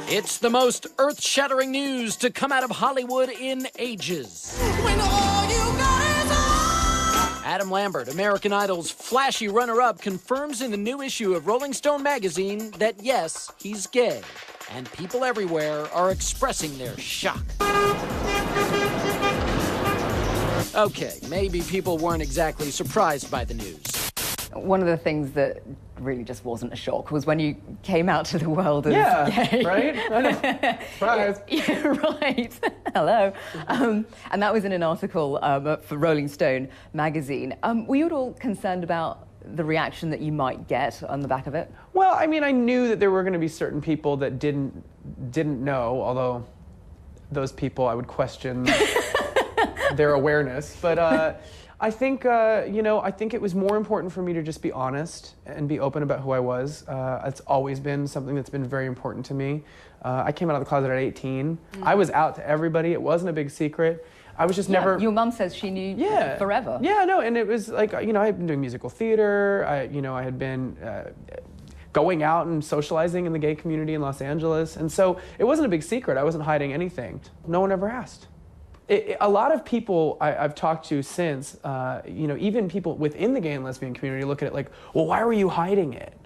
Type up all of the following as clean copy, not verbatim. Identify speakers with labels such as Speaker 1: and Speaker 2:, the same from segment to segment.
Speaker 1: It's the most earth-shattering news to come out of Hollywood in ages.
Speaker 2: When all you got is
Speaker 1: Adam Lambert, American Idol's flashy runner-up, confirms in the new issue of Rolling Stone magazine that, yes, he's gay. And people everywhere are expressing their shock. Okay, maybe people weren't exactly surprised by the news.
Speaker 3: One of the things that really just wasn't a shock was when you came out to the world as gay.
Speaker 4: Right? Surprise.
Speaker 3: Yeah, right. Hello. And that was in an article for Rolling Stone magazine. Were you at all concerned about the reaction that you might get on the back of it?
Speaker 4: Well, I mean, I knew that there were going to be certain people that didn't know, although those people I would question their awareness. But I think, I think it was more important for me to just be honest and be open about who I was. It's always been something that's been very important to me. I came out of the closet at 18. I was out to everybody. It wasn't a big secret. I was just never...
Speaker 3: Your mum says she knew forever.
Speaker 4: Yeah, no, and it was like, I had been doing musical theater. I had been going out and socializing in the gay community in Los Angeles. And so it wasn't a big secret. I wasn't hiding anything. No one ever asked. A lot of people I've talked to since, even people within the gay and lesbian community look at it like, well, why were you hiding it?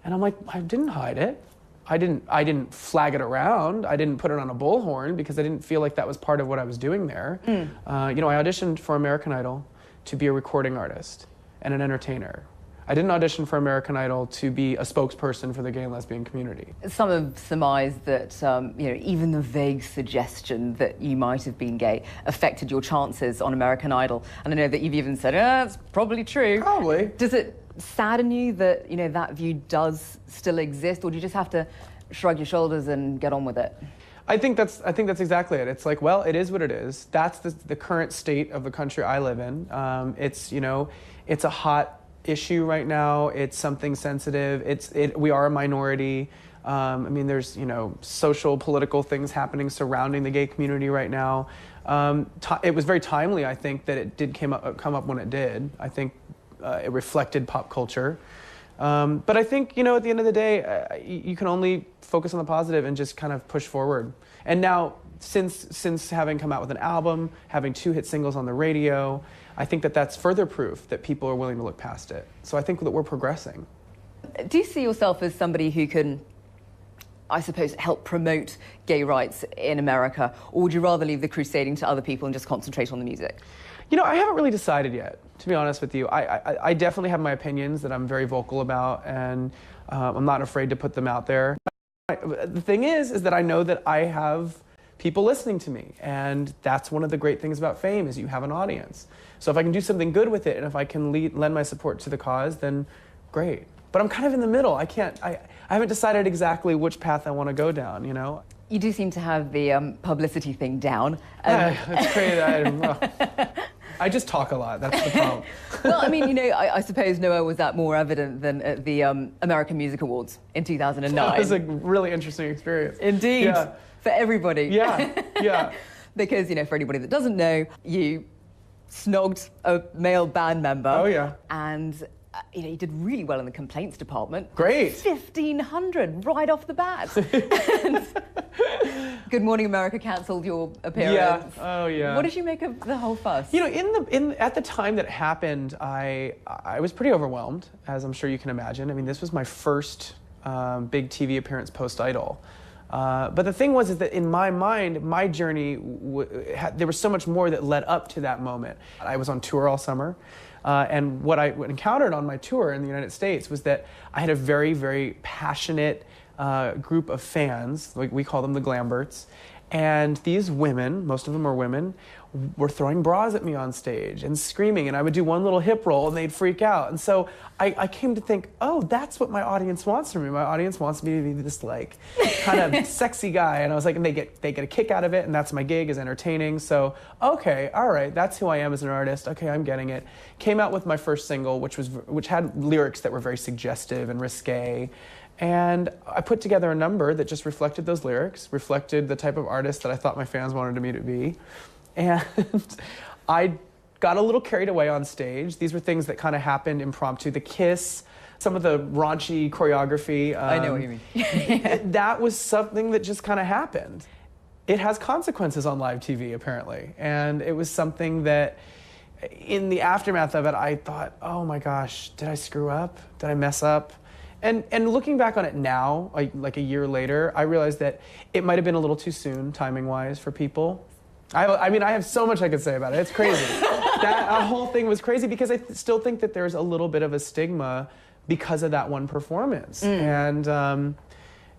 Speaker 4: And I'm like, I didn't hide it. I didn't flag it around. I didn't put it on a bullhorn because I didn't feel like that was part of what I was doing there. I auditioned for American Idol to be a recording artist and an entertainer. I didn't audition for American Idol to be a spokesperson for the gay and lesbian community.
Speaker 3: Some have surmised that, even the vague suggestion that you might have been gay affected your chances on American Idol. And I know that you've even said, it's probably true.
Speaker 4: Probably.
Speaker 3: Does it sadden you that, that view does still exist, or do you just have to shrug your shoulders and get on with it?
Speaker 4: I think that's exactly it. It's like, well, it is what it is. That's the current state of the country I live in. It's a hot issue right now. It's something sensitive. We are a minority. There's social, political things happening surrounding the gay community right now. It was very timely, I think, that it did come up when it did. I think it reflected pop culture. But I think at the end of the day, you can only focus on the positive and just kind of push forward. And now, since having come out with an album, having 2 hit singles on the radio, I think that that's further proof that people are willing to look past it. So I think that we're progressing.
Speaker 3: Do you see yourself as somebody who can, I suppose, help promote gay rights in America, or would you rather leave the crusading to other people and just concentrate on the music?
Speaker 4: I haven't really decided yet, to be honest with you. I definitely have my opinions that I'm very vocal about, and I'm not afraid to put them out there. The thing is that I know that I have people listening to me, and that's one of the great things about fame, is you have an audience. So if I can do something good with it, and if I can lend my support to the cause, then great. But I'm kind of in the middle. I haven't decided exactly which path I want to go down,
Speaker 3: You do seem to have the publicity thing down.
Speaker 4: It's crazy. I just talk a lot. That's the problem.
Speaker 3: Well, I suppose nowhere was that more evident than at the American Music Awards in 2009.
Speaker 4: That was a really interesting experience.
Speaker 3: Indeed.
Speaker 4: Yeah.
Speaker 3: For everybody.
Speaker 4: Yeah.
Speaker 3: Because, for anybody that doesn't know, you snogged a male band member.
Speaker 4: Oh, yeah.
Speaker 3: And, you did really well in the complaints department.
Speaker 4: Great.
Speaker 3: 1,500 right off the bat. And Good Morning America cancelled your appearance.
Speaker 4: Yeah. Oh, yeah.
Speaker 3: What did you make of the whole fuss?
Speaker 4: At the time that it happened, I was pretty overwhelmed, as I'm sure you can imagine. This was my first big TV appearance post-Idol. But the thing is that in my mind, my journey, there was so much more that led up to that moment. I was on tour all summer, and what I encountered on my tour in the United States was that I had a very, very passionate group of fans, like we call them the Glamberts, and these women, most of them are women, were throwing bras at me on stage and screaming, and I would do one little hip roll and they'd freak out. And so I came to think, oh, that's what my audience wants from me. My audience wants me to be this kind of sexy guy. And I was like, and they get a kick out of it, and that's my gig, is entertaining. So, okay, all right, that's who I am as an artist. Okay, I'm getting it. Came out with my first single, which had lyrics that were very suggestive and risque. And I put together a number that just reflected those lyrics, reflected the type of artist that I thought my fans wanted me to be. And I got a little carried away on stage. These were things that kind of happened impromptu. The kiss, some of the raunchy choreography.
Speaker 3: I know what you mean.
Speaker 4: That was something that just kind of happened. It has consequences on live TV, apparently. And it was something that, in the aftermath of it, I thought, oh my gosh, did I screw up? Did I mess up? And looking back on it now, like a year later, I realized that it might have been a little too soon, timing-wise, for people. I mean, I have so much I could say about it. It's crazy. That whole thing was crazy because I still think that there's a little bit of a stigma because of that one performance. And,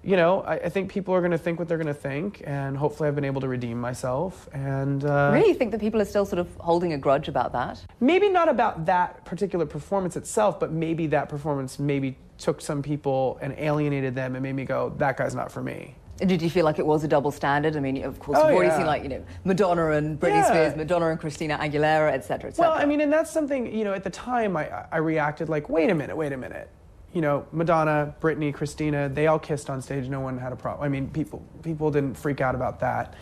Speaker 4: you know, I think people are going to think what they're going to think, and hopefully I've been able to redeem myself. And
Speaker 3: Really? You think that people are still sort of holding a grudge about that?
Speaker 4: maybe not about that particular performance itself, but maybe that performance maybe took some people and alienated them and made me go, that guy's not for me.
Speaker 3: Did you feel like it was a double standard? I mean, of course,
Speaker 4: Oh,
Speaker 3: we've already
Speaker 4: yeah.
Speaker 3: seen, like, you know, Madonna and Britney
Speaker 4: Yeah.
Speaker 3: Spears, Madonna and Christina Aguilera, et cetera, et cetera.
Speaker 4: Well, I mean, and that's something, you know, at the time I reacted like, wait a minute. You know, Madonna, Britney, Christina, they all kissed on stage. No one had a problem. I mean, people didn't freak out about that.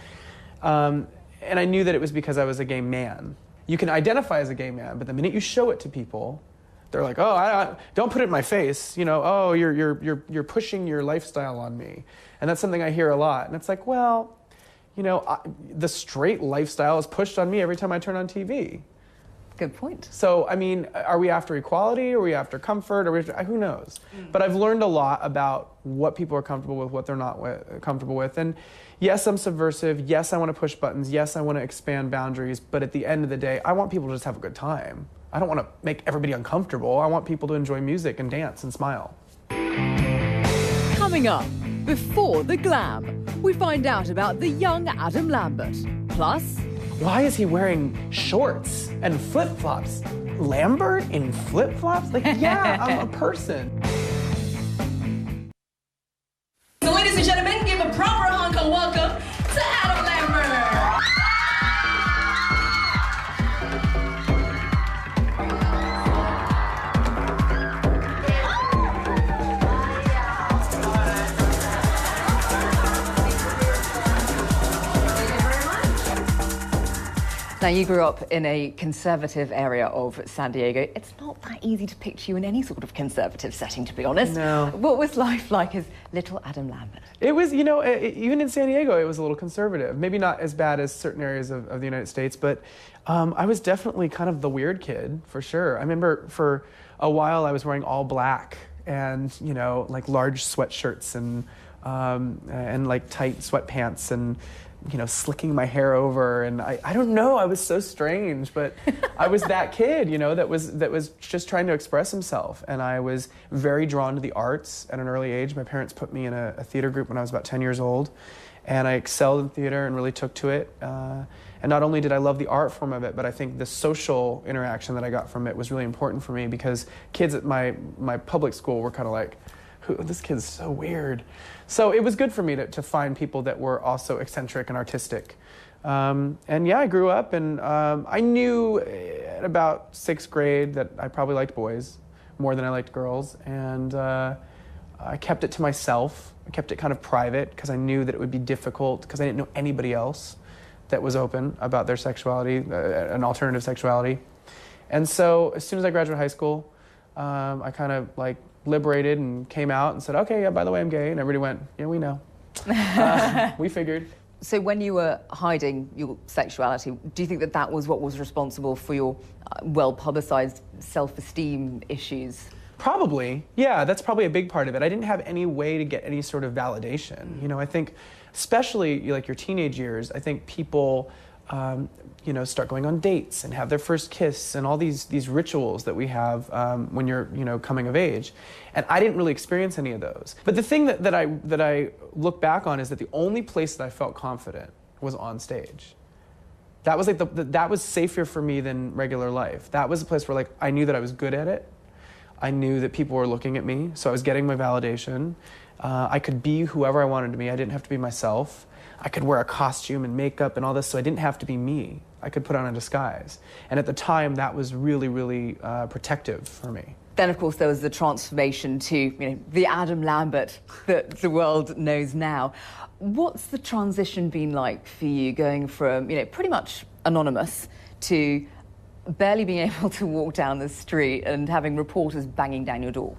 Speaker 4: And I knew that it was because I was a gay man. You can identify as a gay man, but the minute you show it to people, they're like, oh, I don't put it in my face. You know, oh, you're pushing your lifestyle on me. And that's something I hear a lot. And it's like, well, you know, the straight lifestyle is pushed on me every time I turn on TV.
Speaker 3: Good point.
Speaker 4: So, I mean, are we after equality? Are we after comfort? Who knows? But I've learned a lot about what people are comfortable with, what they're not comfortable with. And yes, I'm subversive. Yes, I want to push buttons. Yes, I want to expand boundaries. But at the end of the day, I want people to just have a good time. I don't want to make everybody uncomfortable. I want people to enjoy music and dance and smile.
Speaker 5: Coming up, before the glam, we find out about the young Adam Lambert. Plus,
Speaker 4: Why is he wearing shorts and flip-flops? Lambert in flip-flops? Like, yeah, I'm a person.
Speaker 6: So ladies and gentlemen, give a proper honk of welcome to Adam Lambert.
Speaker 3: Now, you grew up in a conservative area of San Diego. It's not that easy to picture you in any sort of conservative setting, to be honest.
Speaker 4: No.
Speaker 3: What was life like as little Adam Lambert?
Speaker 4: It was, you know, even in San Diego, it was a little conservative. Maybe not as bad as certain areas of the United States, but I was definitely kind of the weird kid, for sure. I remember for a while I was wearing all black and, you know, like large sweatshirts and like tight sweatpants and, you know, slicking my hair over, and I don't know, I was so strange, but I was that kid, you know, that was just trying to express himself, and I was very drawn to the arts at an early age. My parents put me in a theater group when I was about 10 years old, and I excelled in theater and really took to it, and not only did I love the art form of it, but I think the social interaction that I got from it was really important for me, because kids at my public school were kind of like, this kid's so weird. So it was good for me to find people that were also eccentric and artistic. And yeah, I grew up, and I knew at about 6th grade that I probably liked boys more than I liked girls. And I kept it to myself. I kept it kind of private because I knew that it would be difficult because I didn't know anybody else that was open about their sexuality, an alternative sexuality. And so as soon as I graduated high school, I kind of like liberated and came out and said, okay, yeah, by the way, I'm gay. And everybody went, yeah, we know. We figured.
Speaker 3: So when you were hiding your sexuality, do you think that that was what was responsible for your well-publicized self-esteem issues?
Speaker 4: Probably. Yeah, that's probably a big part of it. I didn't have any way to get any sort of validation. You know, I think, especially like your teenage years, I think people, you know, start going on dates and have their first kiss and all these rituals that we have when you're, you know, coming of age. And I didn't really experience any of those. But the thing that I look back on is that the only place that I felt confident was on stage. That was like that was safer for me than regular life. That was a place where like I knew that I was good at it. I knew that people were looking at me, so I was getting my validation. I could be whoever I wanted to be. I didn't have to be myself. I could wear a costume and makeup and all this, so I didn't have to be me. I could put on a disguise. And at the time, that was really, really protective for me.
Speaker 3: Then, of course, there was the transformation to, you know, the Adam Lambert that the world knows now. What's the transition been like for you, going from, you know, pretty much anonymous to barely being able to walk down the street and having reporters banging down your door?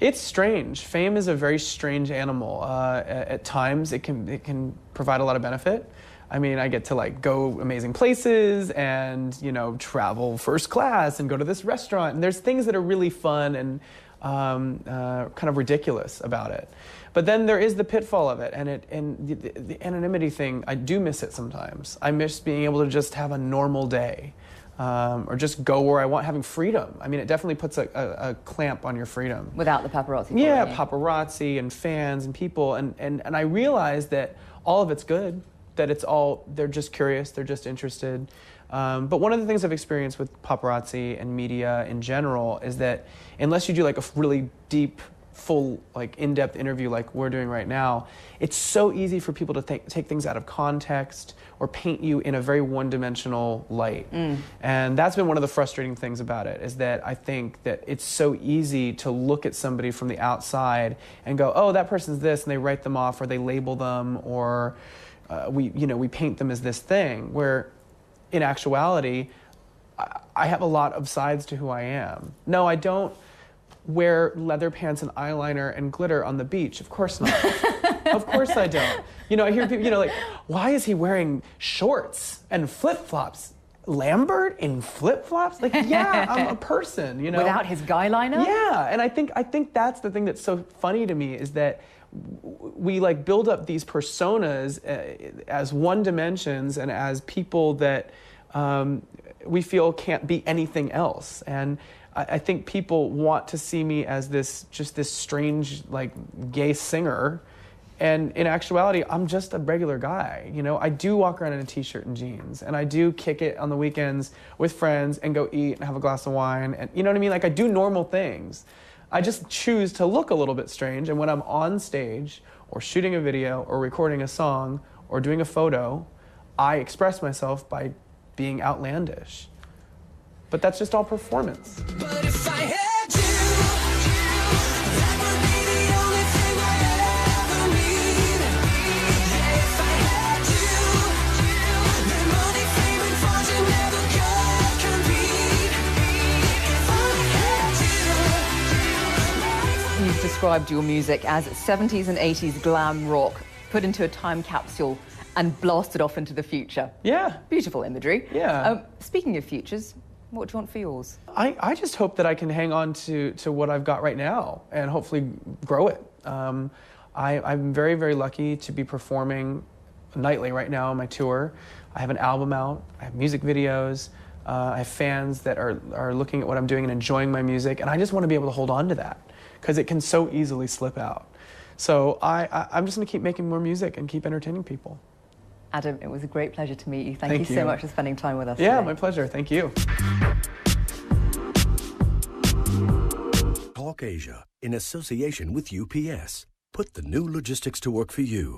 Speaker 4: It's strange. Fame is a very strange animal. At times, it can provide a lot of benefit. I mean, I get to like go amazing places and, you know, travel first class and go to this restaurant. And there's things that are really fun and kind of ridiculous about it. But then there is the pitfall of it, and the anonymity thing. I do miss it sometimes. I miss being able to just have a normal day, or just go where I want, having freedom. I mean, it definitely puts a clamp on your freedom.
Speaker 3: Without the paparazzi.
Speaker 4: Yeah,
Speaker 3: following you.
Speaker 4: paparazzi and fans and people, and I realize that all of it's good. That it's all, they're just curious, they're just interested. But one of the things I've experienced with paparazzi and media in general is that unless you do like a really deep, full, like in-depth interview like we're doing right now, it's so easy for people to take things out of context or paint you in a very one-dimensional light. And that's been one of the frustrating things about it, is that I think that it's so easy to look at somebody from the outside and go, oh, that person's this, and they write them off or they label them, or we paint them as this thing, where in actuality, I have a lot of sides to who I am. No, I don't wear leather pants and eyeliner and glitter on the beach. Of course not. Of course I don't. You know, I hear people, like, why is he wearing shorts and flip-flops? Lambert in flip-flops? Like, yeah, I'm a person, you know.
Speaker 3: Without his guy liner?
Speaker 4: Yeah, and I think that's the thing that's so funny to me, is that we like build up these personas as one dimensions and as people that we feel can't be anything else. And I think people want to see me as this strange, like, gay singer. And in actuality, I'm just a regular guy. You know, I do walk around in a t-shirt and jeans, and I do kick it on the weekends with friends and go eat and have a glass of wine. And you know what I mean? Like, I do normal things. I just choose to look a little bit strange, and when I'm on stage or shooting a video or recording a song or doing a photo, I express myself by being outlandish. But that's just all performance.
Speaker 2: But if I had you, that would be the only thing I ever need. Yeah, if I had you, then money, fame, and fortune never could compete. If I had you.
Speaker 3: You've described your music as 70s and 80s glam rock put into a time capsule and blasted off into the future.
Speaker 4: Yeah.
Speaker 3: Beautiful imagery.
Speaker 4: Yeah.
Speaker 3: Speaking of futures, what do you want for yours?
Speaker 4: I just hope that I can hang on to what I've got right now and hopefully grow it. I'm very, very lucky to be performing nightly right now on my tour. I have an album out, I have music videos, I have fans that are looking at what I'm doing and enjoying my music, and I just want to be able to hold on to that, because it can so easily slip out. So I'm just going to keep making more music and keep entertaining people.
Speaker 3: Adam, it was a great pleasure to meet you. Thank you so much for spending time with us
Speaker 4: Yeah,
Speaker 3: today.
Speaker 4: my pleasure. Thank you.
Speaker 7: Talk Asia, in association with UPS. Put the new logistics to work for you.